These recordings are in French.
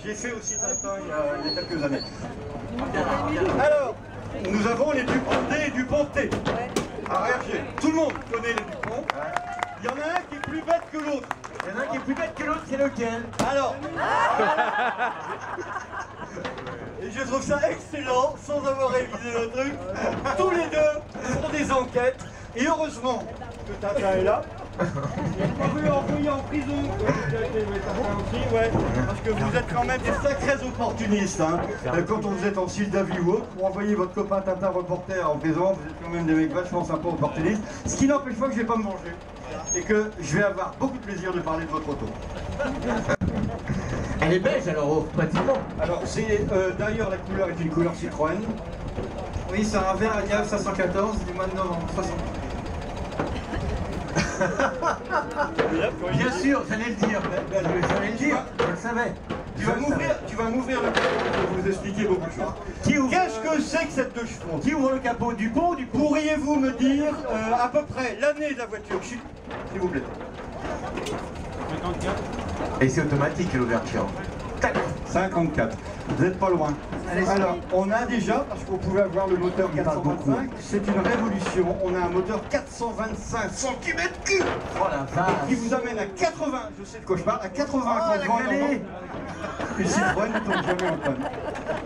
J'ai fait aussi Tintin il y a quelques années. Alors, nous avons les Duponté et Duponté. À réagir. Tout le monde connaît les Dupont. Il y en a un qui est plus bête que l'autre. Il y en a un qui est plus bête que l'autre, c'est lequel? Alors, et je trouve ça excellent, sans avoir révisé le truc. Tous les deux font des enquêtes. Et heureusement que Tintin est là. On peut envoyer en prison. Aussi, ouais, parce que vous êtes quand même des sacrés opportunistes. Hein. Quand vous êtes en Sildavie ou autre, pour envoyer votre copain Tintin reporter en prison, vous êtes quand même des mecs vachement sympas opportunistes. Ce qui n'empêche pas que je ne vais pas me venger. Et que je vais avoir beaucoup de plaisir de parler de votre auto. Elle est belge alors, pratiquement. Alors, c'est d'ailleurs la couleur est une couleur Citroën. Oui, c'est un vert Agave 514 du mois de novembre 60. Bien sûr, j'allais le dire. J'allais le dire, je le savais. Tu vas m'ouvrir le capot pour vous expliquer beaucoup de choses. Qu'est-ce que c'est que cette deux chevaux? Qui ouvre le capot? Dupont ou Dupont? Pourriez-vous me dire à peu près l'année de la voiture? S'il vous plaît. 54. Et c'est automatique l'ouverture. 54. Vous n'êtes pas loin. Alors, on a déjà, parce qu'on pouvait avoir le moteur 425, c'est une révolution. On a un moteur 425 cm3 Oh la vache. qui vous amène à 80, je sais de quoi je parle, à 80 quand une Citroën ne tombe jamais en panne.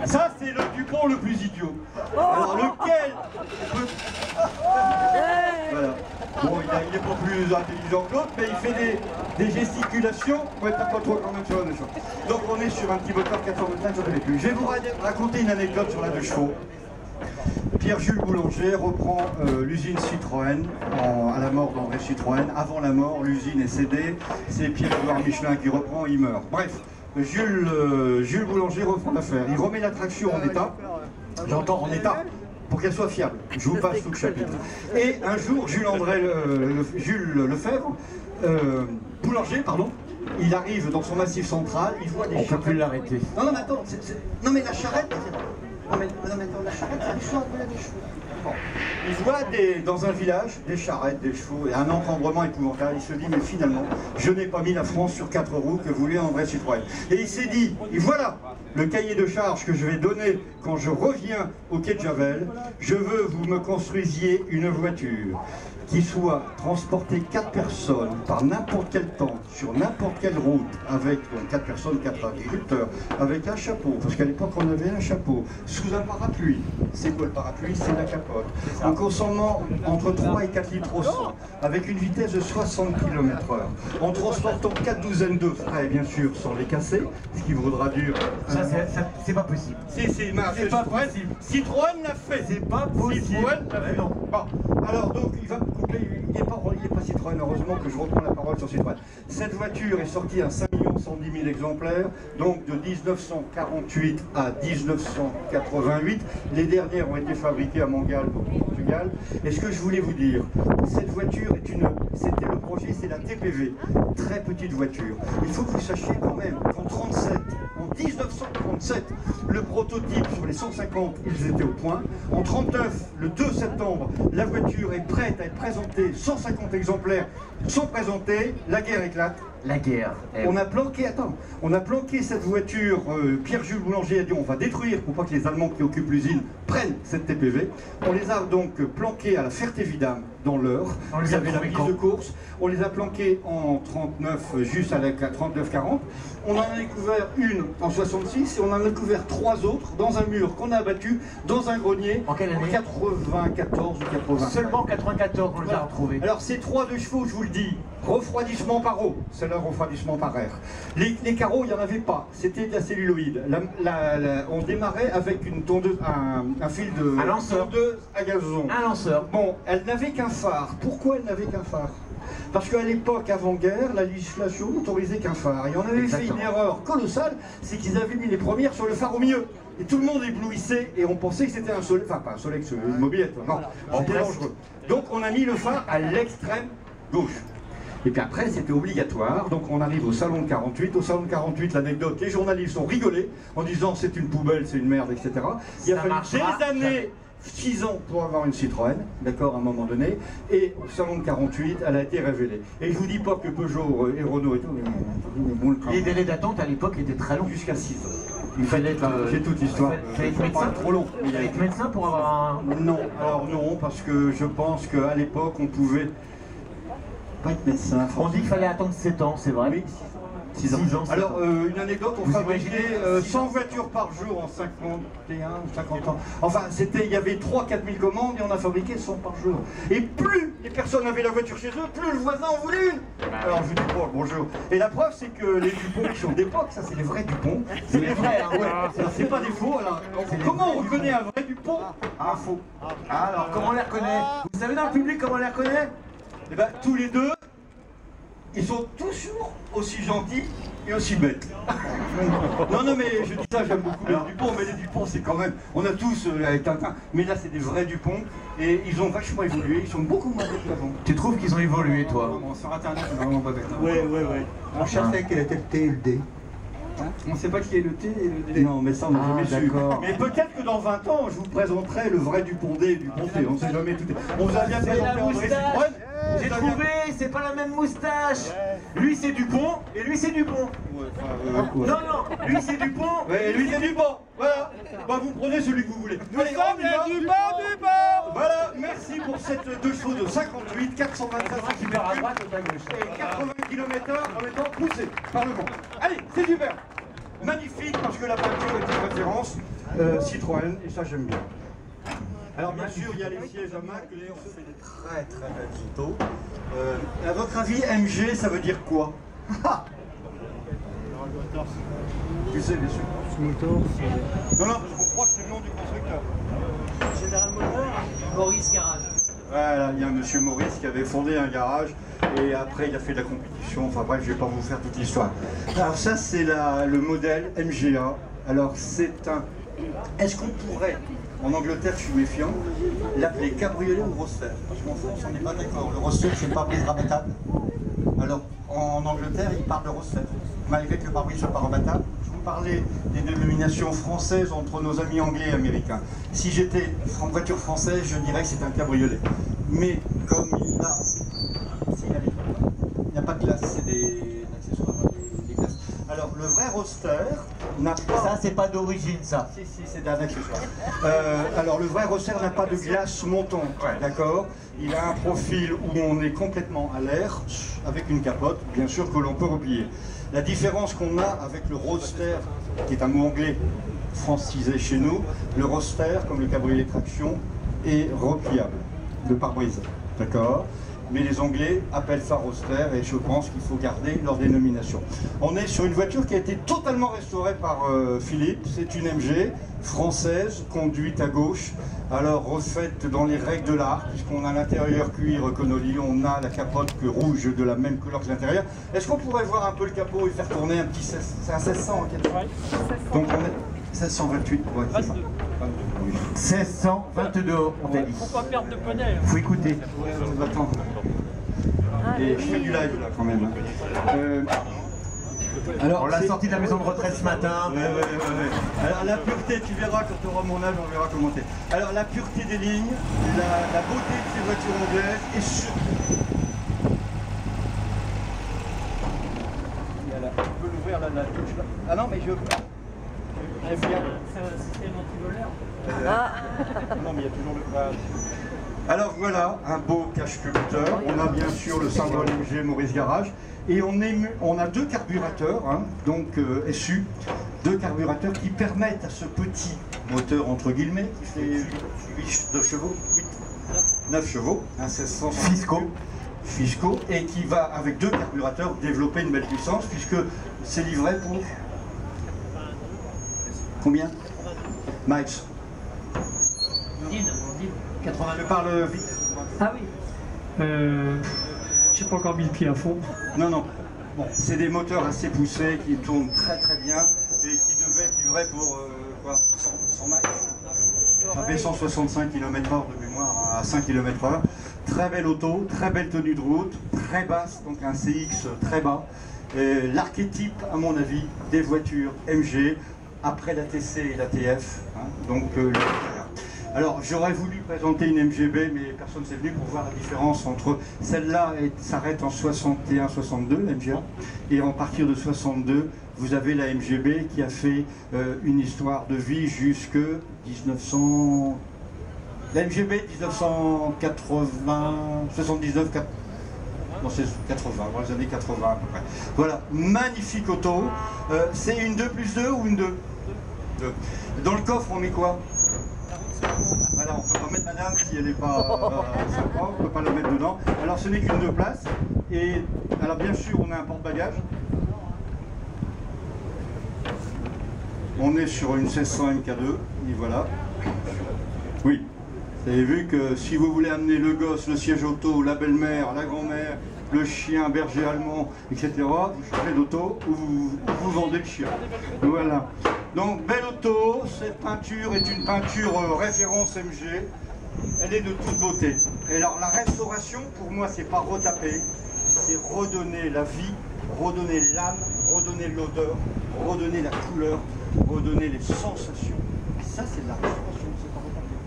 Ça, c'est le Dupont le plus idiot. Alors, lequel peut... Voilà. Bon, il n'est pas plus intelligent que l'autre, mais il fait des gesticulations. Ouais, t'as pas trop quand même sur la deux chevaux. Donc, on est sur un petit moteur 425 sur les. Je vais vous raconter une anecdote sur la deux chevaux. Pierre-Jules Boulanger reprend l'usine Citroën à la mort d'André Citroën. Avant la mort, l'usine est cédée. C'est Pierre-Édouard Michelin qui reprend, il meurt. Bref, Jules Boulanger reprend l'affaire. Il remet la traction en état. J'entends en état. Pour qu'elle soit fiable. Je vous passe tout le chapitre. Et un jour, Jules Lefebvre, Boulanger, pardon, il arrive dans son massif central, il voit des charrettes. On peut plus l'arrêter. Non, non, mais attends, non, mais la charrette, non, mais attends, la charrette, c'est l'histoire de la des chevaux. Bon. Il voit dans un village des charrettes, des chevaux et un encombrement épouvantable. Il se dit, mais finalement, je n'ai pas mis la France sur 4 roues que voulait André Citroën. Et il s'est dit, et voilà le cahier de charges que je vais donner quand je reviens au quai de Javel. Je veux que vous me construisiez une voiture qui soit transporter 4 personnes par n'importe quel temps, sur n'importe quelle route, avec 4 personnes, 4 agriculteurs, avec un chapeau, parce qu'à l'époque on avait un chapeau, sous un parapluie. C'est quoi le parapluie? C'est la capote. En consommant entre 3 et 4 litres au 100, avec une vitesse de 60 km/h, en transportant 4 douzaines de frais, bien sûr, sans les casser, ce qui vaudra dur. Ça, c'est pas possible. C'est pas possible. Citroën l'a fait. C'est pas possible. Citroën l'a fait. Non. Bon. Alors donc, il va me couper. Il n'est pas Citroën, heureusement que je reprends la parole sur Citroën. Cette voiture est sortie à 5 110 000 exemplaires, donc de 1948 à 1988. Les dernières ont été fabriquées à Mangalve, au Portugal. Et ce que je voulais vous dire, cette voiture c'était le projet, c'est la TPV, très petite voiture. Il faut que vous sachiez quand même qu'en 1937, le prototype sur les 150, ils étaient au point. En 39, le 2 septembre, la voiture est prête à être présentée, 150 exemplaires sont présentés, la guerre éclate. La guerre. On a planqué cette voiture, Pierre-Jules Boulanger a dit on va détruire pour pas que les Allemands qui occupent l'usine prennent cette TPV. On les a donc planqués à la Ferté-Vidame dans l'Eure. Vous avez la piste de course. On les a planqués en 39, juste à la 39-40. On en a découvert une en 66 et on en a découvert 3 autres dans un mur qu'on a abattu dans un grenier en quelle année? 94 ou 80. Seulement 94 on les a retrouvés. Alors ces 3 de chevaux, je vous le dis, refroidissement par eau, c'est leur refroidissement par air. Les carreaux, il n'y en avait pas, c'était de la celluloïde. On démarrait avec une tondeuse, un fil de tondeuse à gazon. Un lanceur. Bon, elle n'avait qu'un phare. Pourquoi elle n'avait qu'un phare? Parce qu'à l'époque, avant-guerre, la législation n'autorisait qu'un phare. Et on avait fait une erreur colossale, c'est qu'ils avaient mis les premières sur le phare au milieu. Et tout le monde éblouissait et on pensait que c'était un soleil, enfin pas un soleil, une mobilette, non, c'était dangereux. Donc on a mis le phare à l'extrême gauche. Et puis après, c'était obligatoire, donc on arrive au salon de 48. Au salon de 48, l'anecdote, les journalistes ont rigolé en disant c'est une poubelle, c'est une merde, etc. Il a fallu 6 ans pour avoir une Citroën, d'accord, à un moment donné, et au salon de 48, elle a été révélée. Et je vous dis pas que Peugeot et Renault et tout, mais bon, Les délais d'attente à l'époque étaient très longs. jusqu'à 6 ans. Il fallait être, J'ai toute l'histoire. fallait être médecin. Pas trop long. Il fallait être médecin pour avoir un... Non, alors non, parce que je pense qu'à l'époque, on pouvait pas être médecin. On dit qu'il fallait attendre 7 ans, c'est vrai. Oui, 6 ans. 6 ans, 7 Alors, ans. une anecdote, on Vous fabriquait imaginez 100 voitures par jour en 51 ou 50 ans. Enfin, il y avait 3-4 000 commandes et on a fabriqué 100 par jour. Et plus les personnes avaient la voiture chez eux, plus le voisin en voulait une. Alors, je vous dis pas, bonjour. Et la preuve, c'est que les Dupont qui sont d'époque, ça c'est les vrais Dupont. C'est les vrais, hein, ouais. C'est pas des faux. Alors, comment on reconnaît un vrai Dupont? Un faux. Alors, comment on les reconnaît? Vous savez dans le public comment on les reconnaît? Eh ben, tous les deux, ils sont toujours aussi gentils et aussi bêtes. Non, non, mais je dis ça, j'aime beaucoup les Dupont, mais les Dupont, c'est quand même... On a tous avec Tintin, mais là, c'est des vrais Dupont, et ils ont vachement évolué, ils sont beaucoup moins bêtes qu'avant. Tu trouves qu'ils ont évolué, toi? Bon, sur internet, on est vraiment pas bête. Ouais. On cherchait Quel était le T et le D. On sait pas qui est le T et le D. Non, mais ça, on n'a jamais su. d'accord. Mais peut-être que dans 20 ans, je vous présenterai le vrai Dupont D et Dupont T, on ne sait jamais tout. On vous a bien C'est la présenté André moustache. Citroën. J'ai trouvé, c'est pas la même moustache. Lui c'est Dupont et lui c'est Dupont. Ouais. Non, non, lui c'est Dupont. Ouais, et lui c'est Dupont. Voilà. Bah vous prenez celui que vous voulez. Allez, on y va. Dupont. Voilà, merci pour cette 2 chevaux de 58, 425 cm3 à droite ou à gauche. et 80 km/h en étant poussé par le vent. Allez, c'est super. Magnifique parce que la peinture est une référence Citroën et ça j'aime bien. Alors bien sûr, il y a les sièges à main que d'ailleurs on fait des très très belles autos. À votre avis, MG, ça veut dire quoi? Tu sais, bien sûr. Non, non, parce qu'on croit que c'est le nom du constructeur. Général Moteur, Maurice Garage. Voilà, il y a un monsieur Maurice qui avait fondé un garage et après il a fait de la compétition. Enfin bref, je vais pas vous faire toute l'histoire. Alors ça, c'est le modèle MGA. Alors c'est un... Est-ce qu'on pourrait, en Angleterre, je suis méfiant, l'appeler cabriolet ou roadster? Parce qu'en France, on n'est pas d'accord. Le roadster, c'est le pare-brise rabattable. Alors, en Angleterre, ils parlent de roadster, malgré que le pare-brise soit pas rabattable. Je vous parlais des dénominations françaises entre nos amis anglais et américains. Si j'étais en voiture française, je dirais que c'est un cabriolet. Mais comme il n'y a pas de glace, c'est des accessoires, des glaces. Alors, le vrai roadster n'a pas... Ça c'est pas d'origine ça. Si, c'est un accessoire. Alors, le vrai roadster n'a pas de glace montante, d'accord? Il a un profil où on est complètement à l'air, avec une capote, bien sûr que l'on peut replier. La différence qu'on a avec le roadster, qui est un mot anglais francisé chez nous, le roadster, comme le cabriolet traction, est repliable, de pare-brise, d'accord? Mais les Anglais appellent ça roadster et je pense qu'il faut garder leur dénomination. On est sur une voiture qui a été totalement restaurée par Philippe. C'est une MG française, conduite à gauche, alors refaite dans les règles de l'art, puisqu'on a l'intérieur cuir Connolly, on a la capote rouge de la même couleur que l'intérieur. Est-ce qu'on pourrait voir un peu le capot et faire tourner un petit... C'est un 1600 en quelque sorte. Donc on est 1628, ouais, c'est ça. 1622, on t'a dit. Faut pas perdre de poney. Faut écouter. Attends. Et je fais du live là quand même. Alors, On l'a c'est- sorti de la maison de retraite ce matin. Ouais. Alors la pureté, tu verras quand tu auras mon âge, on verra comment t'es. Alors la pureté des lignes, la beauté de ces voitures anglaises et surtout... Tu peux l'ouvrir là, la touche là. Ah non mais j'aime bien. C'est un système anti-voleur. Non mais il y a toujours le phare. Alors voilà, un beau cache-culbuteur. On a bien sûr le symbole MG Maurice Garage. Et on a deux carburateurs, hein, donc SU, deux carburateurs qui permettent à ce petit moteur entre guillemets, qui fait 9 chevaux, 9 chevaux, un 1600 fiscaux, et qui va avec deux carburateurs développer une belle puissance, puisque c'est livré pour combien miles? 80. Je parle vite. Ah oui. J'ai pas encore mis le pied à fond. Non. Bon, c'est des moteurs assez poussés qui tournent très bien et qui devaient être livrés pour 100 miles. Ça fait 165 km/h de mémoire à 5 km/h. Très belle auto, très belle tenue de route, très basse, donc un CX très bas. L'archétype, à mon avis, des voitures MG après la TC et la TF. Hein, donc, Alors, j'aurais voulu présenter une MGB, mais personne s'est venu pour voir la différence entre celle-là s'arrête en 61-62, la MGA, et en partir de 62, vous avez la MGB qui a fait une histoire de vie jusque 1900... La MGB 1980, 79, 80, non c'est 80, dans les années 80 à peu près. Voilà, magnifique auto. C'est une 2+2 ou une 2 2. Dans le coffre, on met quoi? Voilà, on ne peut pas mettre madame si elle n'est pas sympa, on ne peut pas la mettre dedans. Alors ce n'est qu'une 2 places. Et alors bien sûr, on a un porte-bagages. On est sur une 1600 MK2, et voilà. Oui, vous avez vu que si vous voulez amener le gosse, le siège auto, la belle-mère, la grand-mère, le chien, berger allemand, etc., vous changez d'auto ou vous vendez le chien. Voilà. Donc, belle auto, cette peinture est une peinture référence MG. Elle est de toute beauté. Et alors, la restauration, pour moi, c'est pas retaper, c'est redonner la vie, redonner l'âme, redonner l'odeur, redonner la couleur, redonner les sensations. Et ça, c'est de la restauration, c'est pas retaper.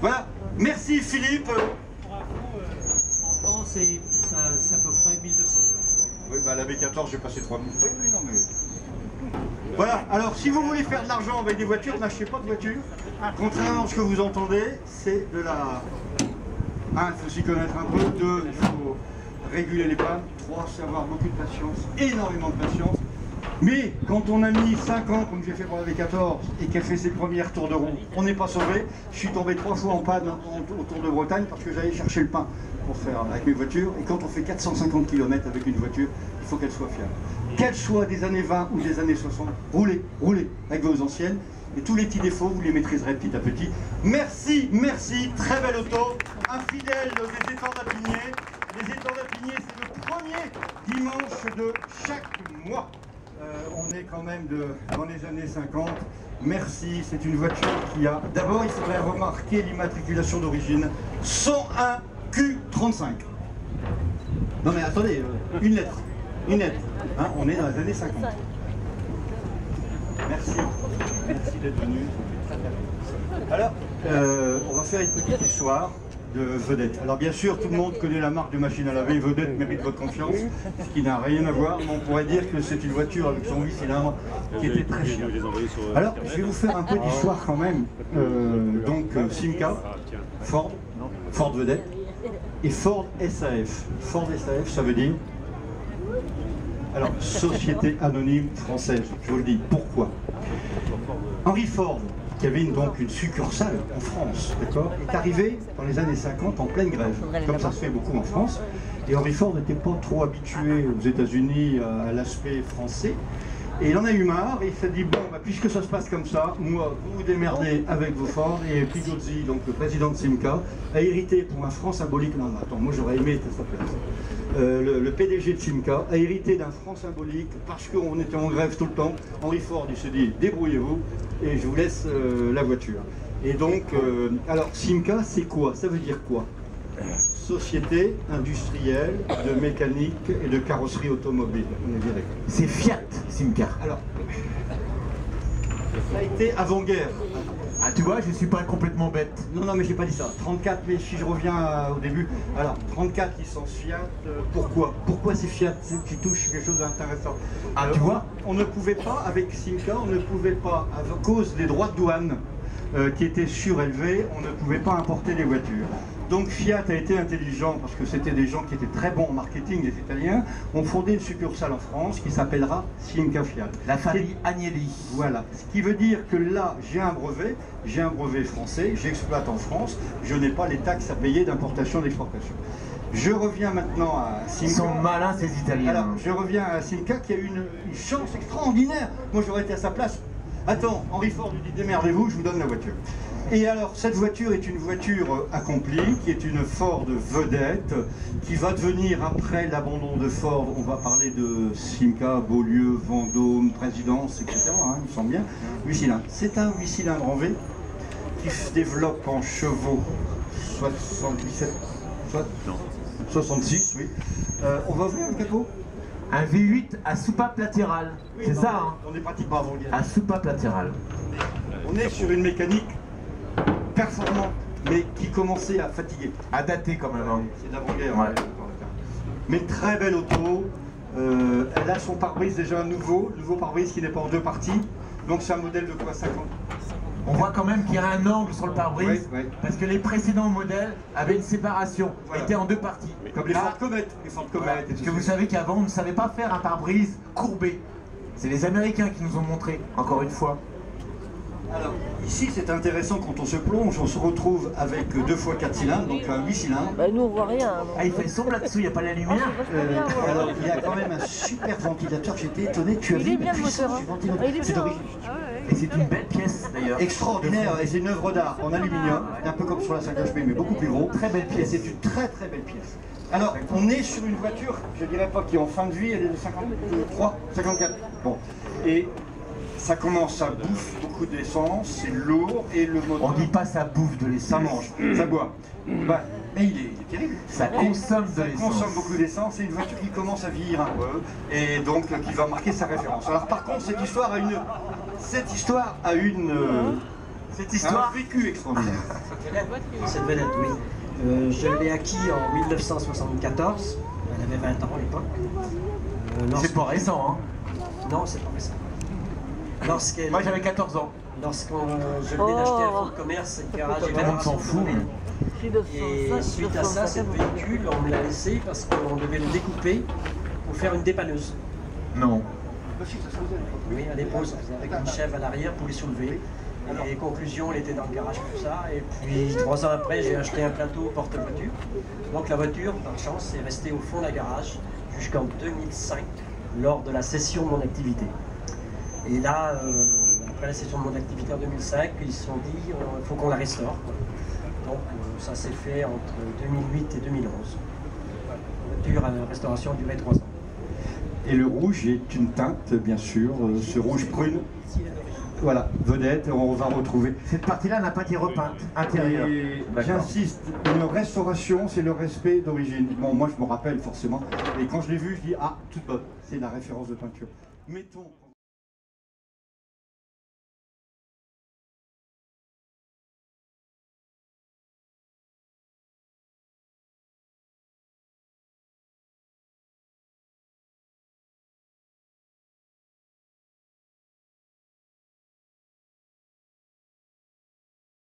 Voilà. Merci Philippe. Pour info, en temps, c'est à peu près 1200 €. Oui, bah la B14, j'ai passé 3000. Oui, oui, non, mais... Voilà, alors si vous voulez faire de l'argent avec des voitures, n'achetez pas de voiture. Contrairement à ce que vous entendez, c'est de la... 1, il faut s'y connaître un peu. 2, il faut réguler les pannes. 3, c'est avoir beaucoup de patience, énormément de patience. Mais quand on a mis 5 ans, comme j'ai fait pour la V14, et qu'elle fait ses premières tours de roue, on n'est pas sauvé. Je suis tombé 3 fois en panne au Tour de Bretagne parce que j'allais chercher le pain pour faire avec mes voitures. Et quand on fait 450 km avec une voiture, il faut qu'elle soit fiable. Qu'elle soit des années 20 ou des années 60, roulez, roulez avec vos anciennes. Et tous les petits défauts, vous les maîtriserez petit à petit. Merci, merci, très belle auto. Un fidèle des étangs d'Apigné. Les étangs d'Apigné, c'est le premier dimanche de chaque mois. On est quand même dans les années 50. Merci, c'est une voiture qui a... D'abord, il faudrait remarquer l'immatriculation d'origine. 101 Q35. Non mais attendez, une lettre. Une lettre. Hein, on est dans les années 50. Merci. Merci d'être venu. Alors, on va faire une petite histoire de Vedette. Alors bien sûr, tout le monde connaît la marque de machine à laver. Vedette mérite votre confiance, ce qui n'a rien à voir. Mais on pourrait dire que c'est une voiture avec son 8 cylindres qui était très chère. Alors, je vais vous faire un peu d'histoire quand même. Donc, Simca, Ford Vedette et Ford SAF. Ford SAF, ça veut dire... Alors, Société Anonyme Française, je vous le dis. Pourquoi? Henry Ford, qui avait donc une succursale en France, d'accord, est arrivé dans les années 50 en pleine grève, comme ça se fait beaucoup en France. Et Henry Ford n'était pas trop habitué aux États-Unis à l'aspect français. Et il en a eu marre, et il s'est dit, bon, bah, puisque ça se passe comme ça, moi, vous vous démerdez avec vos Ford. Et Pigozzi, donc le président de Simca, a hérité pour un franc symbolique. Non, attends, moi j'aurais aimé être à sa place. Le PDG de Simca a hérité d'un franc symbolique parce qu'on était en grève tout le temps. Henry Ford, il se dit, débrouillez-vous et je vous laisse la voiture. Et donc, alors Simca, c'est quoi? Ça veut dire quoi? Société industrielle de mécanique et de carrosserie automobile. On est direct. C'est Fiat, Simca. Alors, ça a été avant-guerre. Ah, tu vois, je suis pas complètement bête. Non, non, mais j'ai pas dit ça. 34, mais si je reviens au début. Alors, 34 licence Fiat. Pourquoi? Pourquoi c'est Fiat qui touche quelque chose d'intéressant? Ah, tu vois, on ne pouvait pas, avec Simca, on ne pouvait pas, à cause des droits de douane qui étaient surélevés, on ne pouvait pas importer les voitures. Donc Fiat a été intelligent parce que c'était des gens qui étaient très bons en marketing, les Italiens, ont fondé une succursale en France qui s'appellera Simca Fiat. la famille Agnelli. Voilà, ce qui veut dire que là, j'ai un brevet français, j'exploite en France, je n'ai pas les taxes à payer d'importation d'exportation. Je reviens maintenant à Simca. Ils sont malins ces Italiens. Alors, je reviens à Simca qui a eu une chance extraordinaire. Moi, j'aurais été à sa place. Attends, Henry Ford lui dit démerdez-vous, je vous donne la voiture. Et alors, cette voiture est une voiture accomplie, qui est une Ford Vedette, qui va devenir, après l'abandon de Ford, on va parler de Simca, Beaulieu, Vendôme, Présidence, etc. Hein, il me semble bien. 8 cylindres. C'est un 8 cylindres en V, qui se développe en chevaux 77, 66, oui. On va ouvrir le capot? Un V8 à soupape latérale. Oui, c'est non, ça, hein? On est pratiquement avant-guerre. À soupape latérale. On est sur une mécanique performant, mais qui commençait à fatiguer. À dater quand même. Hein. C'est d'avant-guerre. Ouais. Mais très belle auto. Elle a son pare-brise déjà nouveau pare-brise qui n'est pas en deux parties. Donc c'est un modèle de quoi, 50 ans. On voit quand même qu'il y a un angle sur le pare-brise, oui. parce que les précédents modèles avaient une séparation, Voilà. étaient en deux parties. Comme les Là, Ford Comet. voilà, parce que vous savez qu'avant, on ne savait pas faire un pare-brise courbé. C'est les Américains qui nous ont montré, encore une fois. Alors, ici c'est intéressant, quand on se plonge, on se retrouve avec 2 x 4 cylindres, donc un 8 cylindres. Bah nous on voit rien. Ah, il fait sombre là-dessous, il n'y a pas la lumière. Alors, il y a quand même un super ventilateur, j'étais étonné, tu as Il vu est bien la le puissance moteur. du Hein. ventilateur. Il est C'est bien. d'origine. Et c'est une belle pièce d'ailleurs. Extraordinaire, et c'est une œuvre d'art en aluminium, un peu comme sur la 5 HP, mais beaucoup plus gros. Très belle Et pièce. c'est une très très belle pièce. Alors, on est sur une voiture, je dirais pas qui est en fin de vie, elle est de 53, 54. Bon, et ça commence à bouffer beaucoup d'essence, c'est lourd, et le moteur... On dit pas ça bouffe de l'essence. ça mange, ça boit. Bah, mais il est terrible. Ça Et consomme de ça l'essence. consomme beaucoup d'essence, c'est une voiture qui commence à vieillir un peu, et donc qui va marquer sa référence. Alors par contre, cette histoire a un vécu extraordinaire. Cette vedette, oui. Je l'ai acquis en 1974. Elle avait 20 ans à l'époque. C'est pas récent, hein. Non, c'est pas récent. Lorsqu'elle... Moi j'avais 14 ans. Lorsqu'on je venais d'acheter un fonds de commerce, garage et Tout le monde s'en réparation fout. automobile. Et suite à ça, ce véhicule, on me l'a laissé parce qu'on devait le découper pour faire une dépanneuse. Non. Oui, à l'époque, ça faisait avec une chèvre à l'arrière pour les soulever. Et conclusion, elle était dans le garage pour ça. Et puis 3 ans après, j'ai acheté un plateau porte-voiture. Donc la voiture, par chance, est restée au fond d'un garage jusqu'en 2005, lors de la cession de mon activité. Et là, après la cession de mon activité en 2005, ils se sont dit il faut qu'on la restaure. Donc ça s'est fait entre 2008 et 2011. La voiture à la restauration a duré 3 ans. Et le rouge est une teinte, bien sûr, ce rouge prune. Voilà, vedette, on va retrouver. Cette partie-là n'a pas été repeinte, intérieure. Et D'accord. j'insiste, une restauration, c'est le respect d'origine. Bon, moi je me rappelle forcément, et quand je l'ai vue, je dis, ah, toute bonne, c'est la référence de peinture. Mettons...